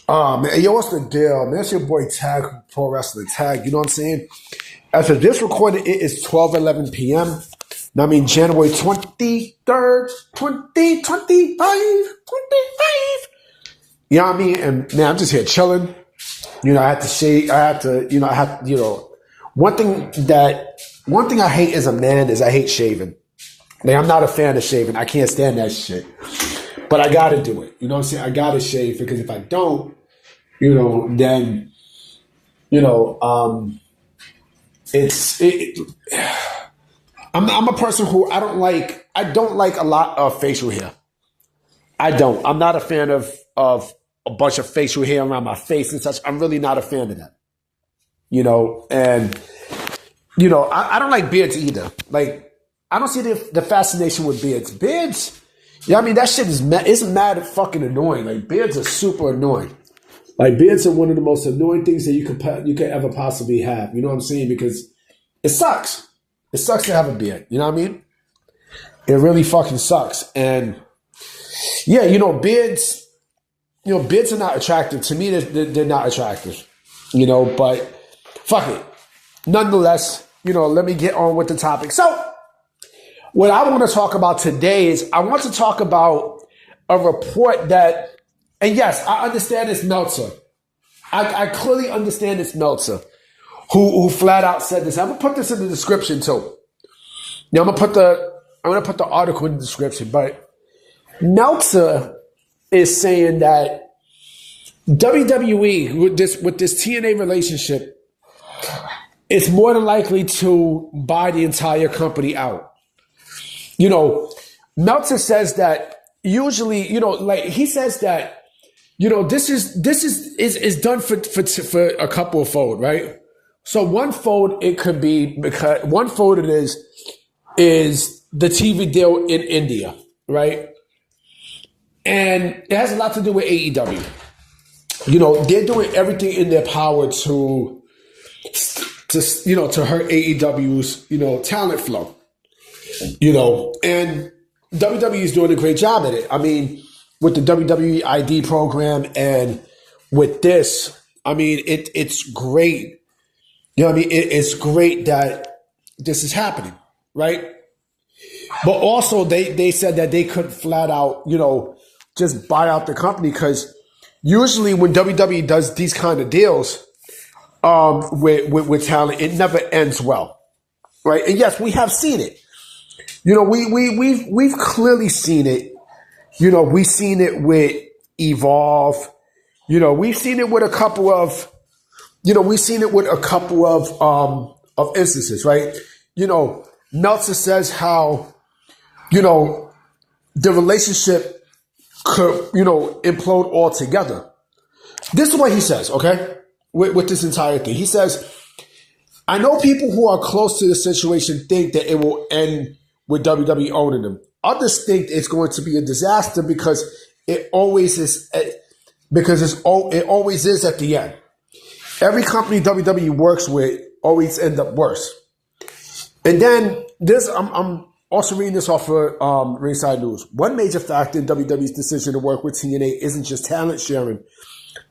Man, yo, what's the deal? Man, it's your boy Tag, Pro Wrestling Tag. You know what I'm saying? As of this recording, it is 12:11 p.m. Now, I mean, January 23rd, 2025. You know what I mean? And man, I'm just here chilling. You know, I had to shave. One thing I hate as a man is I hate shaving. Like, I'm not a fan of shaving. I can't stand that shit. But I gotta do it. You know what I'm saying? I gotta shave because if I don't, then, I'm a person who I don't like a lot of facial hair. I don't. I'm not a fan of a bunch of facial hair around my face and such. I'm really not a fan of that. I don't like beards either. Like, I don't see the fascination with beards. Beards, I mean, that shit is mad fucking annoying. Like, beards are super annoying. Like, beards are one of the most annoying things that you could ever possibly have. You know what I'm saying? Because it sucks. It sucks to have a beard. You know what I mean? It really fucking sucks. And yeah, beards are not attractive. To me, they're not attractive. But fuck it. Nonetheless, let me get on with the topic. So, what I want to talk about today is I want to talk about a report that, and yes, I understand it's Meltzer. I clearly understand it's Meltzer who flat out said this. I'm gonna put this in the description too. Now I'm gonna put the article in the description, but Meltzer is saying that WWE with this TNA relationship is more than likely to buy the entire company out. Meltzer says that usually, he says that, this is done for a couple of fold, right? So one fold it could be because one fold it is the TV deal in India, right? And it has a lot to do with AEW. They're doing everything in their power to hurt AEW's, talent flow. And WWE is doing a great job at it. I mean, with the WWE ID program and with this, I mean, it's great. It's great that this is happening, right? But also they said that they couldn't flat out, just buy out the company because usually when WWE does these kind of deals with talent, it never ends well, right? And yes, we have seen it. We've clearly seen it. We've seen it with Evolve. We've seen it with a couple of, of instances, right? Meltzer says how, the relationship could, implode altogether. This is what he says, okay? With this entire thing. He says, I know people who are close to the situation think that it will end with WWE owning them. Others think it's going to be a disaster because it always is. It always is at the end. Every company WWE works with always end up worse. And then I'm also reading this off of Ringside News. One major factor in WWE's decision to work with TNA isn't just talent sharing,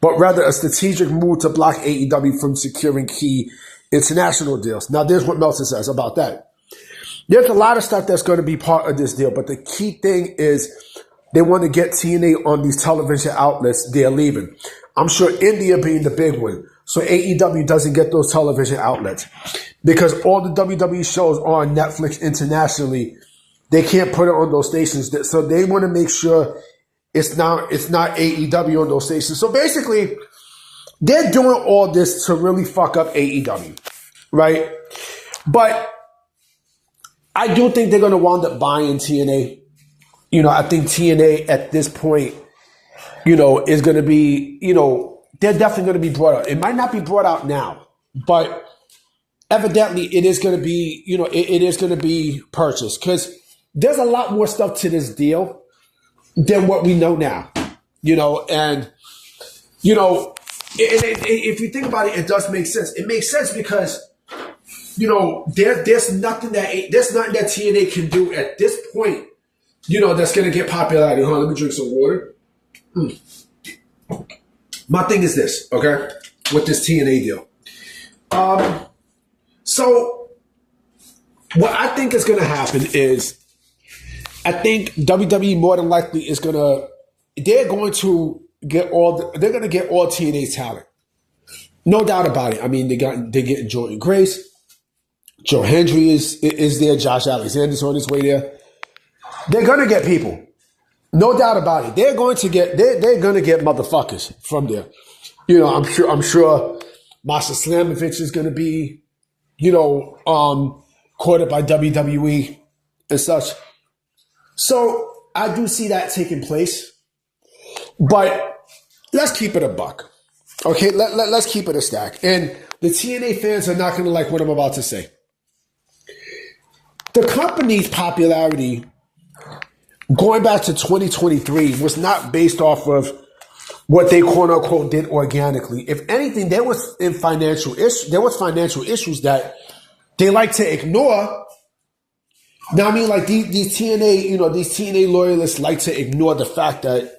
but rather a strategic move to block AEW from securing key international deals. Now, there's what Meltzer says about that. There's a lot of stuff that's going to be part of this deal, but the key thing is they want to get TNA on these television outlets they're leaving. I'm sure India being the big one. So AEW doesn't get those television outlets because all the WWE shows are on Netflix internationally. They can't put it on those stations. So they want to make sure it's not AEW on those stations. So basically, they're doing all this to really fuck up AEW, right? But I do think they're going to wind up buying TNA. I think TNA at this point, is going to be, they're definitely going to be brought out. It might not be brought out now, but evidently it is going to be, it is going to be purchased because there's a lot more stuff to this deal than what we know now, and, if you think about it, it does make sense. It makes sense because, there's nothing that TNA can do at this point, that's going to get popularity. Hold on, let me drink some water. My thing is this, okay, with this TNA deal. So what I think is going to happen is, I think WWE more than likely is they're going to get all TNA's talent. No doubt about it. I mean, they're getting Jordan Grace. Joe Hendry is there. Josh Alexander's on his way there. They're going to get people. No doubt about it. They're going to get motherfuckers from there. You know, I'm sure Masha Slamovich is going to be, caught up by WWE and such. So I do see that taking place. But let's keep it a buck. Okay, let's keep it a stack. And the TNA fans are not going to like what I'm about to say. The company's popularity going back to 2023 was not based off of what they quote unquote did organically. If anything, there was financial issues that they like to ignore. Now, I mean, like these TNA loyalists like to ignore the fact that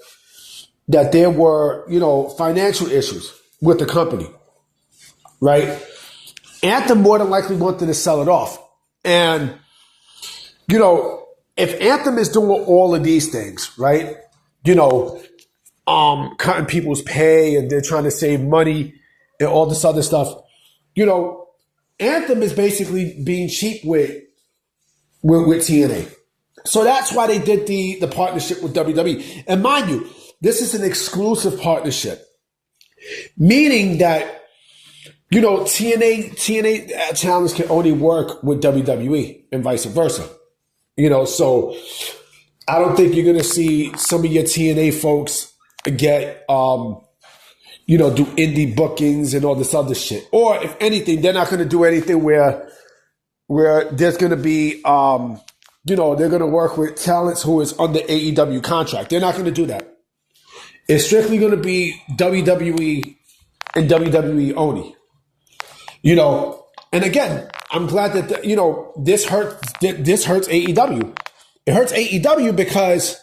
there were, financial issues with the company, right? Anthem more than likely wanted to sell it off. And, if Anthem is doing all of these things, right, cutting people's pay and they're trying to save money and all this other stuff, Anthem is basically being cheap with TNA. So that's why they did the partnership with WWE. And mind you, this is an exclusive partnership, meaning that, TNA talents can only work with WWE and vice versa. So I don't think you're going to see some of your TNA folks get, do indie bookings and all this other shit. Or if anything, they're not going to do anything where there's going to be, they're going to work with talents who is under AEW contract. They're not going to do that. It's strictly going to be WWE and WWE only. And again, I'm glad that this hurts AEW. It hurts AEW because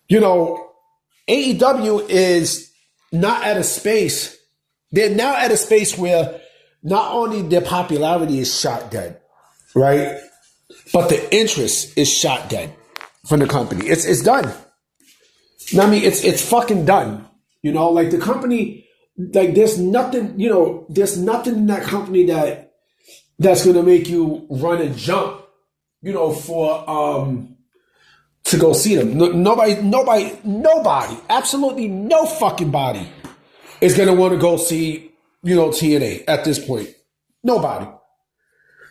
AEW is not at a space. They're now at a space where not only their popularity is shot dead, right, but the interest is shot dead from the company. It's done. I mean, it's fucking done. Like the company, like there's nothing in that company that's gonna make you run and jump, for to go see them. Nobody, absolutely no fucking body is gonna want to go see, TNA at this point. Nobody.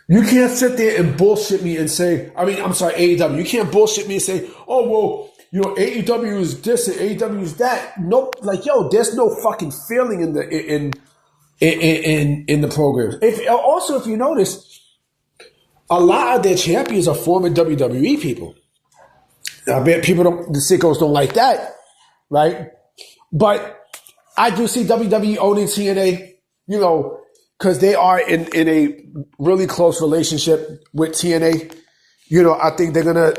You can't sit there and bullshit me and say, AEW. You can't bullshit me and say, oh, well, AEW is this and AEW is that. Nope. Like, there's no fucking feeling in the program. If you notice, a lot of their champions are former WWE people. I bet the sickos don't like that, right? But I do see WWE owning TNA, because they are in a really close relationship with TNA. I think they're gonna,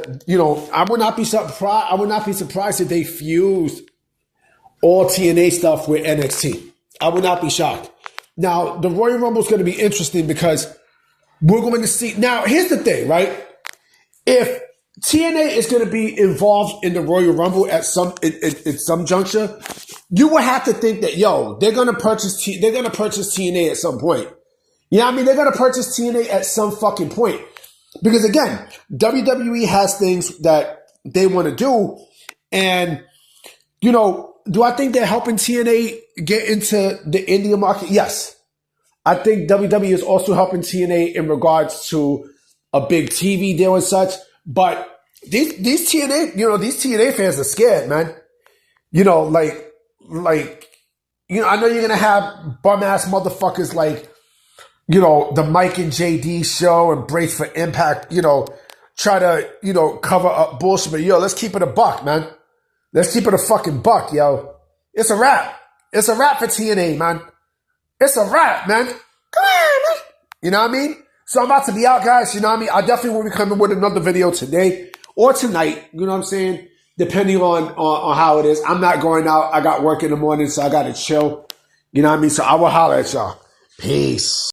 I would not be surprised if they fused all TNA stuff with NXT. I would not be shocked. Now, the Royal Rumble is going to be interesting because we're going to see. Now, here's the thing, right? If TNA is going to be involved in the Royal Rumble at some juncture, you would have to think that they're going to purchase TNA at some point. They're going to purchase TNA at some fucking point. Because again, WWE has things that they want to do. And, do I think they're helping TNA get into the India market? Yes. I think WWE is also helping TNA in regards to a big TV deal and such. But these TNA fans are scared, man. I know you're going to have bum ass motherfuckers like, the Mike and JD show and Brace for Impact, try to, cover up bullshit. But let's keep it a buck, man. Let's keep it a fucking buck, yo. It's a wrap. It's a wrap for TNA, man. It's a wrap, man. Come on, man. You know what I mean? So I'm about to be out, guys. You know what I mean? I definitely will be coming with another video today or tonight. You know what I'm saying? depending on how it is. I'm not going out. I got work in the morning, so I got to chill. You know what I mean? So I will holler at y'all. Peace.